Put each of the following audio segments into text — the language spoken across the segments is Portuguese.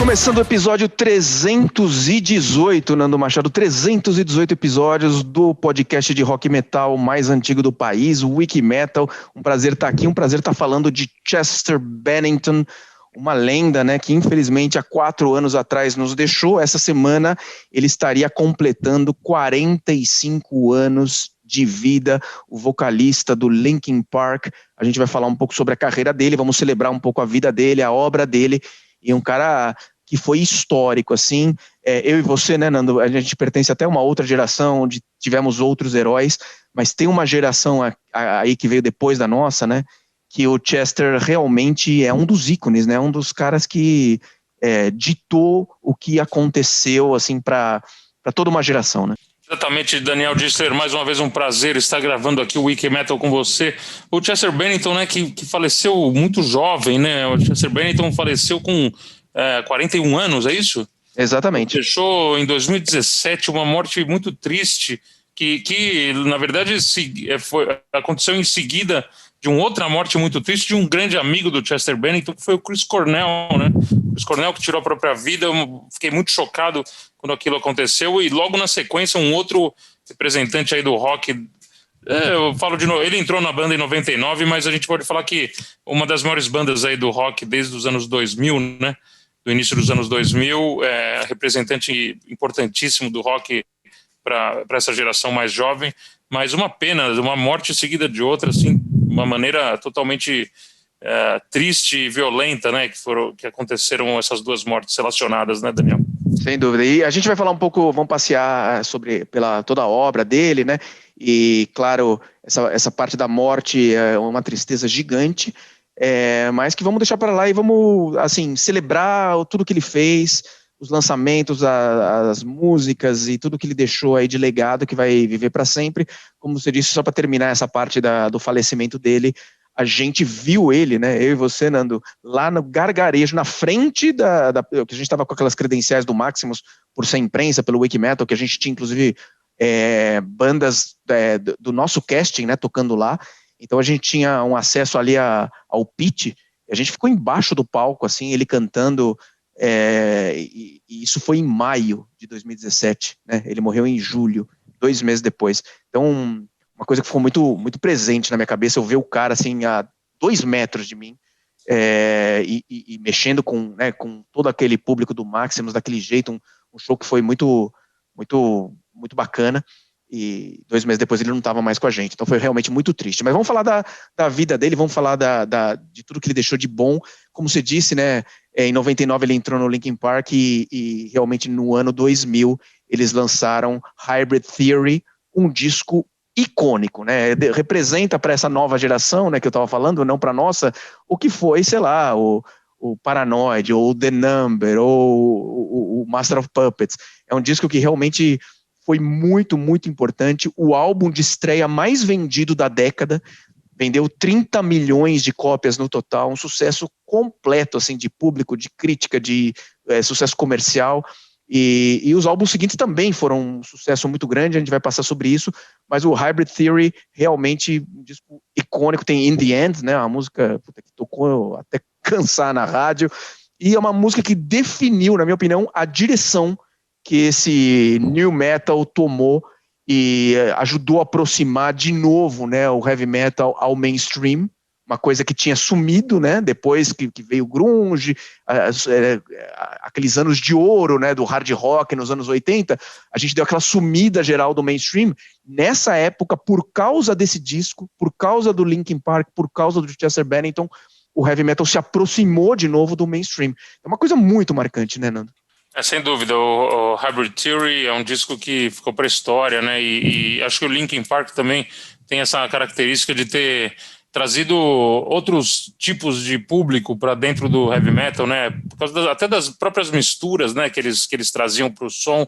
Começando o episódio 318, Nando Machado, 318 episódios do podcast de rock metal mais antigo do país, o Wiki Metal. Um prazer estar aqui, um prazer estar falando de Chester Bennington, uma lenda, né, que infelizmente há 4 anos atrás nos deixou. Essa semana ele estaria completando 45 anos de vida, o vocalista do Linkin Park. A gente vai falar um pouco sobre a carreira dele, vamos celebrar um pouco a vida dele, a obra dele, e um cara que foi histórico, assim. Eu e você, né, Nando, a gente pertence até a uma outra geração, onde tivemos outros heróis, mas tem uma geração aí que veio depois da nossa, né, que o Chester realmente é um dos ícones, né, um dos caras que ditou o que aconteceu, assim, para toda uma geração, né. Exatamente, Daniel Dissler, mais uma vez um prazer estar gravando aqui o Wiki Metal com você. O Chester Bennington, né, que faleceu muito jovem, né, o Chester Bennington faleceu com 41 anos, é isso? Exatamente. Deixou em 2017 uma morte muito triste, que na verdade aconteceu em seguida de uma outra morte muito triste de um grande amigo do Chester Bennington, que foi o Chris Cornell, né? Chris Cornell, que tirou a própria vida. Eu fiquei muito chocado quando aquilo aconteceu, e logo na sequência um outro representante aí do rock, eu falo de novo, ele entrou na banda em 99, mas a gente pode falar que uma das maiores bandas aí do rock desde os anos 2000, né? Do início dos anos 2000, representante importantíssimo do rock para essa geração mais jovem, mas uma pena, uma morte seguida de outra, assim, uma maneira totalmente triste e violenta, né, que aconteceram essas duas mortes relacionadas, né, Daniel? Sem dúvida. E a gente vai falar um pouco, vamos passear pela toda a obra dele, né, e claro, essa parte da morte é uma tristeza gigante, mas que vamos deixar para lá e vamos, assim, celebrar tudo que ele fez, os lançamentos, as músicas e tudo que ele deixou aí de legado, que vai viver para sempre. Como você disse, só para terminar essa parte do falecimento dele, a gente viu ele, né, eu e você, Nando, lá no gargarejo, na frente que a gente estava com aquelas credenciais do Maximus, por ser imprensa, pelo Wiki Metal, que a gente tinha, inclusive, bandas do nosso casting, né, tocando lá. Então a gente tinha um acesso ali ao pit, a gente ficou embaixo do palco, assim, ele cantando, e isso foi em maio de 2017, né? Ele morreu em julho, 2 meses depois. Então, uma coisa que ficou muito, muito presente na minha cabeça, eu ver o cara assim a 2 metros de mim, e mexendo com todo aquele público do Maximus, daquele jeito, um show que foi muito, muito, muito bacana. E 2 meses depois ele não estava mais com a gente, então foi realmente muito triste. Mas vamos falar da vida dele, vamos falar de tudo que ele deixou de bom. Como você disse, né, em 99 ele entrou no Linkin Park e realmente no ano 2000 eles lançaram Hybrid Theory, um disco icônico, né, representa para essa nova geração, né, que eu estava falando, não para nossa, o que foi, sei lá, o Paranoid, ou The Number, ou o Master of Puppets. É um disco que realmente foi muito, muito importante. O álbum de estreia mais vendido da década, vendeu 30 milhões de cópias no total, um sucesso completo, assim, de público, de crítica, de sucesso comercial, e os álbuns seguintes também foram um sucesso muito grande, a gente vai passar sobre isso, mas o Hybrid Theory realmente um disco icônico. Tem In The End, né, uma música que tocou até cansar na rádio, e é uma música que definiu, na minha opinião, a direção que esse new metal tomou e ajudou a aproximar de novo, né, o heavy metal ao mainstream, uma coisa que tinha sumido, né, depois que veio o grunge, aqueles anos de ouro, né, do hard rock nos anos 80, a gente deu aquela sumida geral do mainstream. Nessa época, por causa desse disco, por causa do Linkin Park, por causa do Chester Bennington, o heavy metal se aproximou de novo do mainstream. É uma coisa muito marcante, né, Nando? Sem dúvida, o Hybrid Theory é um disco que ficou para a história, né? E acho que o Linkin Park também tem essa característica de ter trazido outros tipos de público para dentro do heavy metal, né? Por causa até das próprias misturas, né, que eles traziam para o som,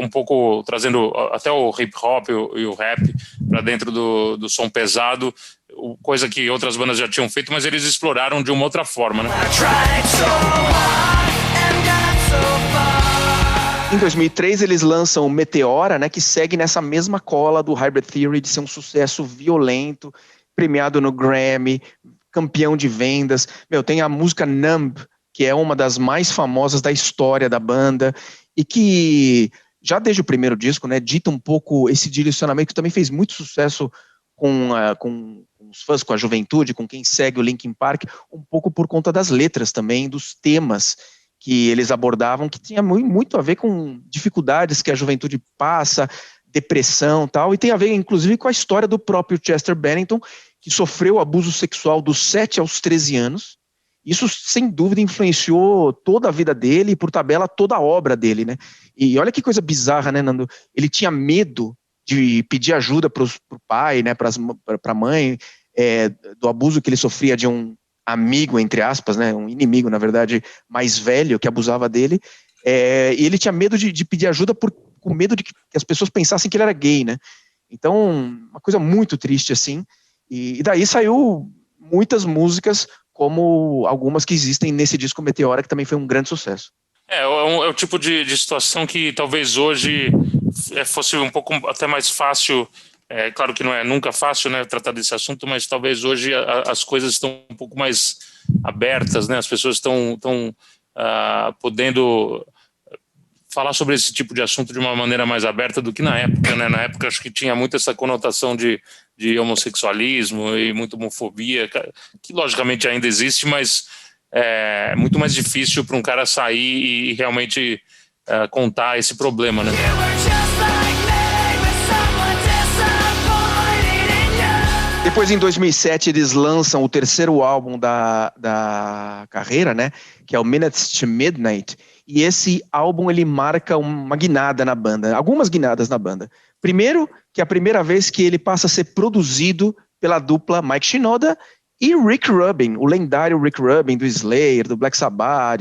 um pouco trazendo até o hip hop e o rap para dentro do som pesado, coisa que outras bandas já tinham feito, mas eles exploraram de uma outra forma, né? Em 2003 eles lançam Meteora, né, que segue nessa mesma cola do Hybrid Theory de ser um sucesso violento, premiado no Grammy, campeão de vendas. Tem a música Numb, que é uma das mais famosas da história da banda, e que, já desde o primeiro disco, né, dita um pouco esse direcionamento que também fez muito sucesso com os fãs, com a juventude, com quem segue o Linkin Park, um pouco por conta das letras também, dos temas que eles abordavam, que tinha muito a ver com dificuldades que a juventude passa, depressão e tal, e tem a ver, inclusive, com a história do próprio Chester Bennington, que sofreu abuso sexual dos 7 aos 13 anos. Isso, sem dúvida, influenciou toda a vida dele e, por tabela, toda a obra dele, né? E olha que coisa bizarra, né, Nando? Ele tinha medo de pedir ajuda para o pai, né, para a mãe, do abuso que ele sofria de um amigo, entre aspas, né, um inimigo, na verdade, mais velho, que abusava dele, e ele tinha medo de pedir ajuda com medo de que as pessoas pensassem que ele era gay, né? Então, uma coisa muito triste, assim, e daí saiu muitas músicas, como algumas que existem nesse disco Meteora, que também foi um grande sucesso. É o tipo de situação que talvez hoje fosse um pouco até mais fácil. Claro que não é nunca fácil, né, tratar desse assunto, mas talvez hoje as coisas estão um pouco mais abertas, né? As pessoas estão podendo falar sobre esse tipo de assunto de uma maneira mais aberta do que na época, né? Na época acho que tinha muito essa conotação de homossexualismo e muita homofobia, que logicamente ainda existe, mas é muito mais difícil para um cara sair e realmente contar esse problema, né? Depois, em 2007, eles lançam o terceiro álbum da carreira, né, que é o Minutes to Midnight, e esse álbum ele marca uma guinada na banda, algumas guinadas na banda. Primeiro, que é a primeira vez que ele passa a ser produzido pela dupla Mike Shinoda e Rick Rubin, o lendário Rick Rubin do Slayer, do Black Sabbath,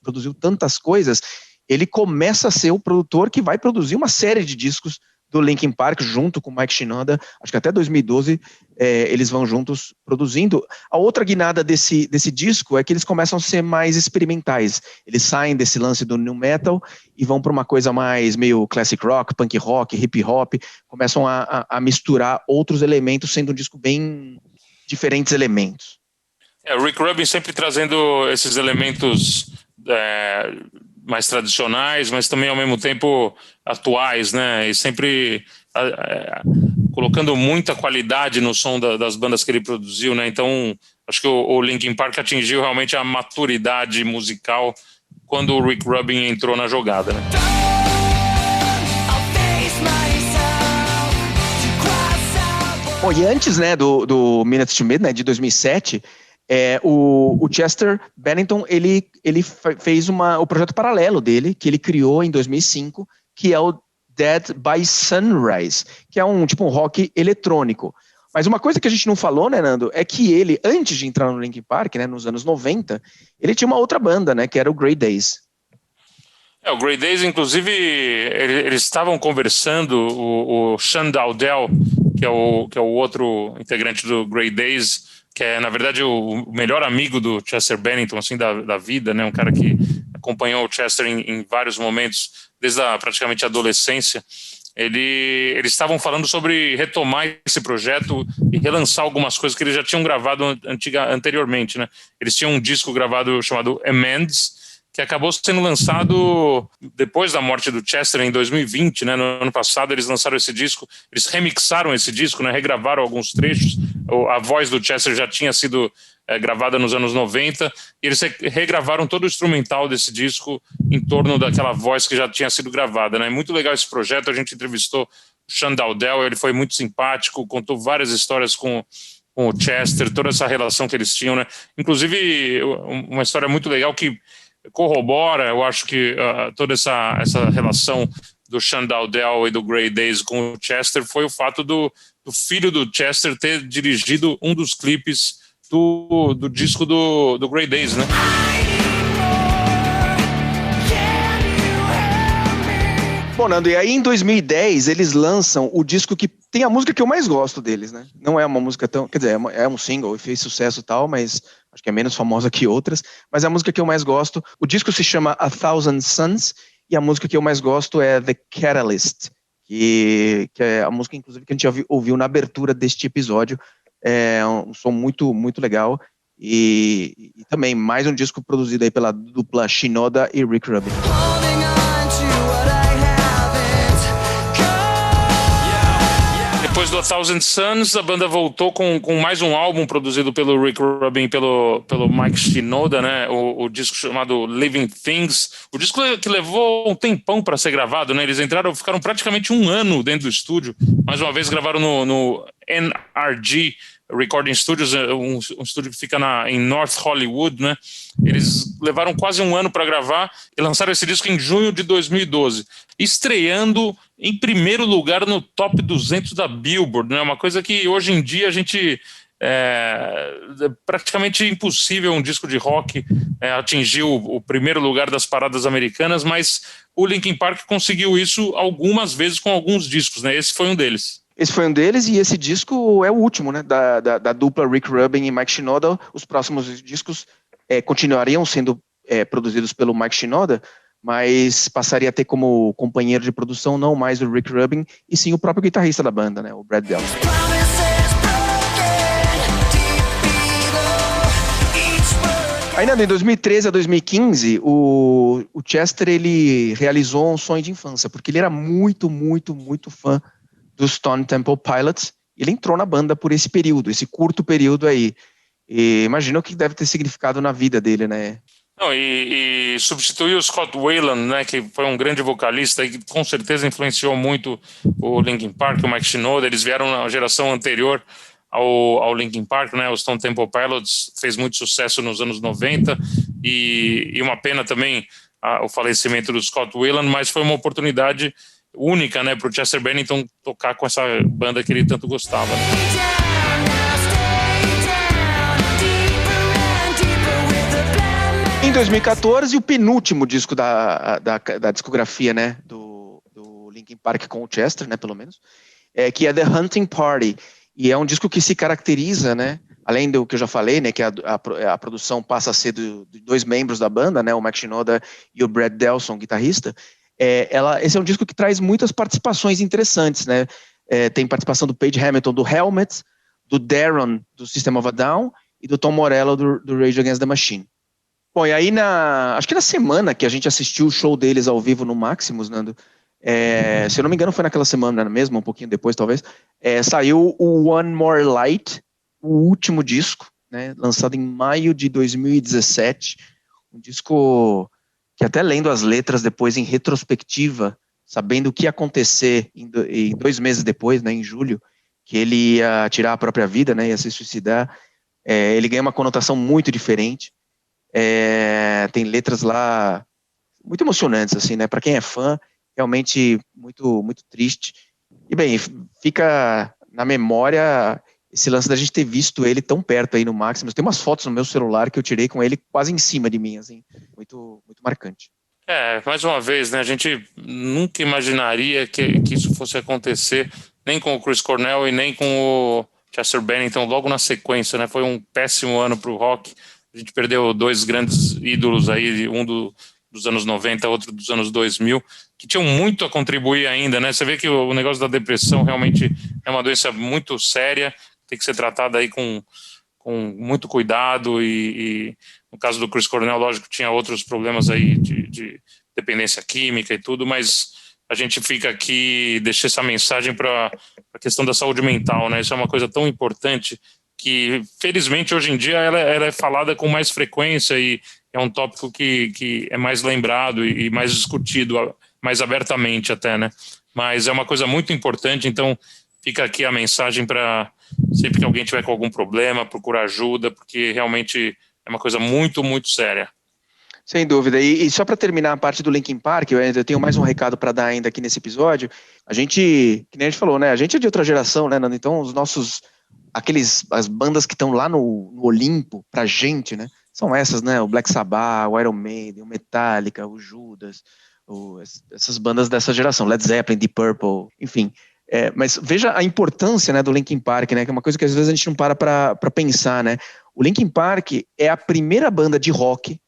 produziu tantas coisas. Ele começa a ser o produtor que vai produzir uma série de discos do Linkin Park, junto com o Mike Shinoda. Acho que até 2012 eles vão juntos produzindo. A outra guinada desse disco é que eles começam a ser mais experimentais. Eles saem desse lance do nu metal e vão para uma coisa mais meio classic rock, punk rock, hip hop, começam a misturar outros elementos, sendo um disco bem diferentes elementos. O Rick Rubin sempre trazendo esses elementos mais tradicionais, mas também ao mesmo tempo atuais, né? E sempre colocando muita qualidade no som das bandas que ele produziu, né? Então, acho que o Linkin Park atingiu realmente a maturidade musical quando o Rick Rubin entrou na jogada, né? Bom, e antes, né, do Minutes to Midnight, de 2007, o Chester Bennington, ele fez o projeto paralelo dele, que ele criou em 2005, que é o Dead by Sunrise, que é um rock eletrônico. Mas uma coisa que a gente não falou, né, Nando, é que ele, antes de entrar no Linkin Park, né, nos anos 90, ele tinha uma outra banda, né, que era o Grey Days. O Grey Days, inclusive, eles estavam conversando, o Sean Dowdell, que é o outro integrante do Grey Days, que é, na verdade, o melhor amigo do Chester Bennington, assim, da vida, né? Um cara que acompanhou o Chester em vários momentos, desde praticamente a adolescência. Eles estavam falando sobre retomar esse projeto e relançar algumas coisas que eles já tinham gravado anteriormente, né? Eles tinham um disco gravado chamado Amends, que acabou sendo lançado depois da morte do Chester em 2020, né? No ano passado eles lançaram esse disco, eles remixaram esse disco, né? Regravaram alguns trechos, a voz do Chester já tinha sido gravada nos anos 90, e eles regravaram todo o instrumental desse disco em torno daquela voz que já tinha sido gravada, né? É muito legal esse projeto, a gente entrevistou o Sean Dowdell, ele foi muito simpático, contou várias histórias com o Chester, toda essa relação que eles tinham, né? Inclusive uma história muito legal que corrobora, eu acho que toda essa relação do Sean Dowdell e do Grey Days com o Chester foi o fato do filho do Chester ter dirigido um dos clipes do disco do Grey Days, né? Bom, Nando, e aí em 2010 eles lançam o disco que tem a música que eu mais gosto deles, né? Não é uma música tão... Quer dizer, é um single e fez sucesso e tal, mas acho que é menos famosa que outras. Mas é a música que eu mais gosto. O disco se chama A Thousand Suns e a música que eu mais gosto é The Catalyst, que é a música, inclusive, que a gente já ouviu na abertura deste episódio. É um som muito, muito legal. e também mais um disco produzido aí pela dupla Shinoda e Rick Rubin. Depois do A Thousand Suns, a banda voltou com mais um álbum produzido pelo Rick Rubin e pelo Mike Shinoda, né? O disco chamado Living Things. O disco que levou um tempão para ser gravado, né? Eles ficaram praticamente um ano dentro do estúdio. Mais uma vez gravaram no NRG Recording Studios, um estúdio que fica em North Hollywood, né? Eles levaram quase um ano para gravar e lançaram esse disco em junho de 2012, estreando em primeiro lugar no Top 200 da Billboard, né? Uma coisa que hoje em dia a gente é praticamente impossível um disco de rock atingir o primeiro lugar das paradas americanas, mas o Linkin Park conseguiu isso algumas vezes com alguns discos, né? Esse foi um deles. Esse foi um deles, e esse disco é o último, né, da dupla Rick Rubin e Mike Shinoda. Os próximos discos continuariam sendo produzidos pelo Mike Shinoda, mas passaria a ter como companheiro de produção não mais o Rick Rubin, e sim o próprio guitarrista da banda, né, o Brad Delson. Ainda em 2013 a 2015, o Chester ele realizou um sonho de infância, porque ele era muito, muito, muito fã dos Stone Temple Pilots. Ele entrou na banda por esse período, esse curto período aí. E imagina o que deve ter significado na vida dele, né? Não, e substituiu o Scott Weiland, né, que foi um grande vocalista e que com certeza influenciou muito o Linkin Park, o Mike Shinoda. Eles vieram na geração anterior ao Linkin Park, né? O Stone Temple Pilots fez muito sucesso nos anos 90 e uma pena também o falecimento do Scott Weiland, mas foi uma oportunidade única, né, para o Chester Bennington tocar com essa banda que ele tanto gostava, né? Em 2014, o penúltimo disco da discografia, né, do Linkin Park com o Chester, né, pelo menos, que é The Hunting Party, e é um disco que se caracteriza, né, além do que eu já falei, né, que a produção passa a ser de dois membros da banda, né, o Mike Shinoda e o Brad Delson, guitarrista. Esse é um disco que traz muitas participações interessantes, né? Tem participação do Page Hamilton, do Helmet, do Darren, do System of a Down, e do Tom Morello, do Rage Against the Machine. Bom, e aí acho que na semana que a gente assistiu o show deles ao vivo no Maximus, Nando, se eu não me engano foi naquela semana mesmo, um pouquinho depois talvez, saiu o One More Light, o último disco, né, lançado em maio de 2017, um disco que até lendo as letras depois em retrospectiva, sabendo o que ia acontecer em 2 meses depois, né, em julho, que ele ia tirar a própria vida, né, ia se suicidar, ele ganha uma conotação muito diferente. Tem letras lá muito emocionantes, assim, né, para quem é fã, realmente muito, muito triste. E bem, fica na memória esse lance da gente ter visto ele tão perto aí no Maximus. Tem umas fotos no meu celular que eu tirei com ele quase em cima de mim, assim, muito, muito marcante. Mais uma vez, né, a gente nunca imaginaria que isso fosse acontecer, nem com o Chris Cornell e nem com o Chester Bennington logo na sequência, né? Foi um péssimo ano para o rock. A gente perdeu 2 grandes ídolos aí, um dos anos 90, outro dos anos 2000, que tinham muito a contribuir ainda, né? Você vê que o negócio da depressão realmente é uma doença muito séria, tem que ser tratada aí com muito cuidado e no caso do Chris Cornell, lógico, tinha outros problemas aí de dependência química e tudo, mas a gente fica aqui, deixa essa mensagem para a questão da saúde mental, né? Isso é uma coisa tão importante que, felizmente, hoje em dia ela é falada com mais frequência e é um tópico que é mais lembrado e mais discutido, mais abertamente até, né? Mas é uma coisa muito importante, então fica aqui a mensagem para sempre que alguém tiver com algum problema, procurar ajuda, porque realmente é uma coisa muito, muito séria. Sem dúvida. E só para terminar a parte do Linkin Park, eu tenho mais um recado para dar ainda aqui nesse episódio. A gente, que nem a gente falou, né? A gente é de outra geração, né, Nando? Então, as bandas que estão lá no Olimpo, pra gente, né? São essas, né? O Black Sabbath, o Iron Maiden, o Metallica, o Judas, essas bandas dessa geração, Led Zeppelin, Deep Purple, enfim. Mas veja a importância, né, do Linkin Park, né? Que é uma coisa que às vezes a gente não para pensar, né? O Linkin Park é a primeira banda de rock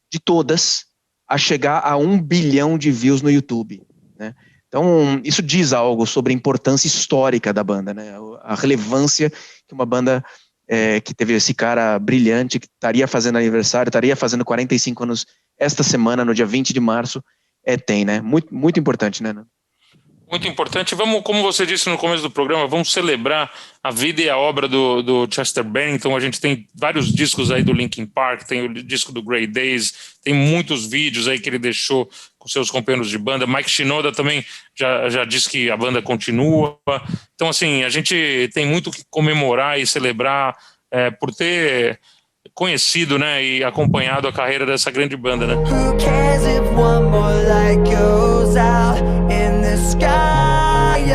de todas a chegar a 1 bilhão de views no YouTube, né? Então, isso diz algo sobre a importância histórica da banda, né? A relevância que uma banda que teve esse cara brilhante que estaria fazendo aniversário, estaria fazendo 45 anos esta semana, no dia 20 de março, tem, né? Muito, muito importante, né? Muito importante. Vamos, como você disse no começo do programa, vamos celebrar a vida e a obra do Chester Bennington. A gente tem vários discos aí do Linkin Park, tem o disco do Grey Days, tem muitos vídeos aí que ele deixou com seus companheiros de banda. Mike Shinoda também já disse que a banda continua. Então, assim, a gente tem muito que comemorar e celebrar por ter conhecido, né, e acompanhado a carreira dessa grande banda, né? Who cares if one more light goes out in the sky?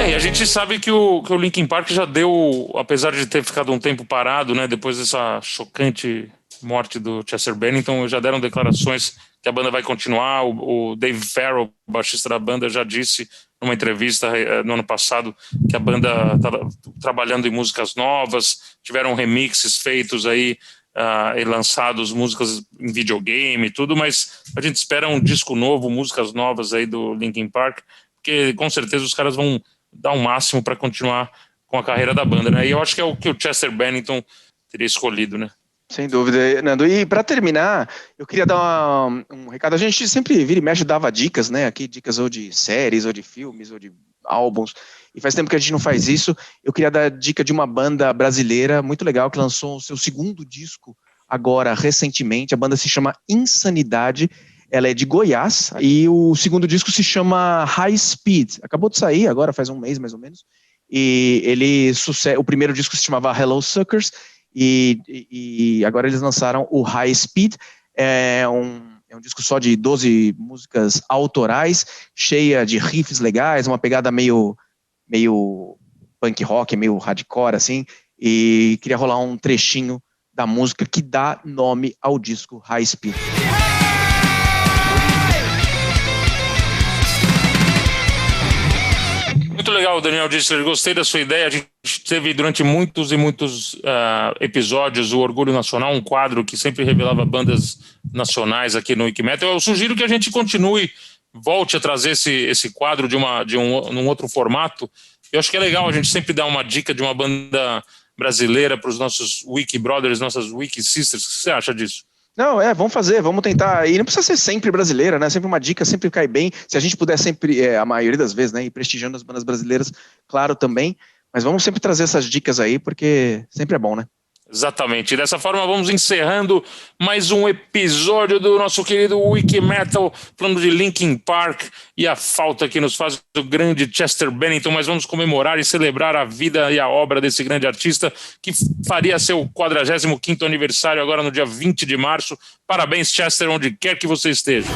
E a gente sabe que o Linkin Park já deu, apesar de ter ficado um tempo parado, né, depois dessa chocante morte do Chester Bennington, já deram declarações que a banda vai continuar. O Dave Farrell, baixista da banda, já disse numa entrevista no ano passado que a banda está trabalhando em músicas novas, tiveram remixes feitos aí e lançados, músicas em videogame e tudo, mas a gente espera um disco novo, músicas novas aí do Linkin Park, porque com certeza os caras vão dar o máximo para continuar com a carreira da banda, né? E eu acho que é o que o Chester Bennington teria escolhido, né? Sem dúvida, Nando. E para terminar, eu queria dar um recado. A gente sempre vira e mexe, dava dicas, né? Aqui, dicas ou de séries, ou de filmes, ou de álbuns. E faz tempo que a gente não faz isso. Eu queria dar dica de uma banda brasileira muito legal que lançou o seu segundo disco agora, recentemente. A banda se chama Insanidade. Ela é de Goiás. E o segundo disco se chama High Speed. Acabou de sair agora, faz um mês mais ou menos. E o primeiro disco se chamava Hello Suckers. E agora eles lançaram o High Speed, é um disco só de 12 músicas autorais, cheia de riffs legais, uma pegada meio punk rock, meio hardcore, assim, e queria rolar um trechinho da música que dá nome ao disco High Speed. Muito legal, Daniel Dissler, gostei da sua ideia. A gente teve durante muitos e muitos episódios o Orgulho Nacional, um quadro que sempre revelava bandas nacionais aqui no Wikimetal. Eu sugiro que a gente volte a trazer esse quadro num outro formato. Eu acho que é legal a gente sempre dar uma dica de uma banda brasileira para os nossos Wiki Brothers, nossas Wiki Sisters. O que você acha disso? Não, vamos fazer, vamos tentar, e não precisa ser sempre brasileira, né, sempre uma dica, sempre cai bem, se a gente puder sempre, a maioria das vezes, né, ir prestigiando as bandas brasileiras, claro, também, mas vamos sempre trazer essas dicas aí, porque sempre é bom, né. Exatamente, dessa forma vamos encerrando mais um episódio do nosso querido Wikimetal, falando de Linkin Park e a falta que nos faz o grande Chester Bennington, mas vamos comemorar e celebrar a vida e a obra desse grande artista que faria seu 45º aniversário agora no dia 20 de março. Parabéns, Chester, onde quer que você esteja.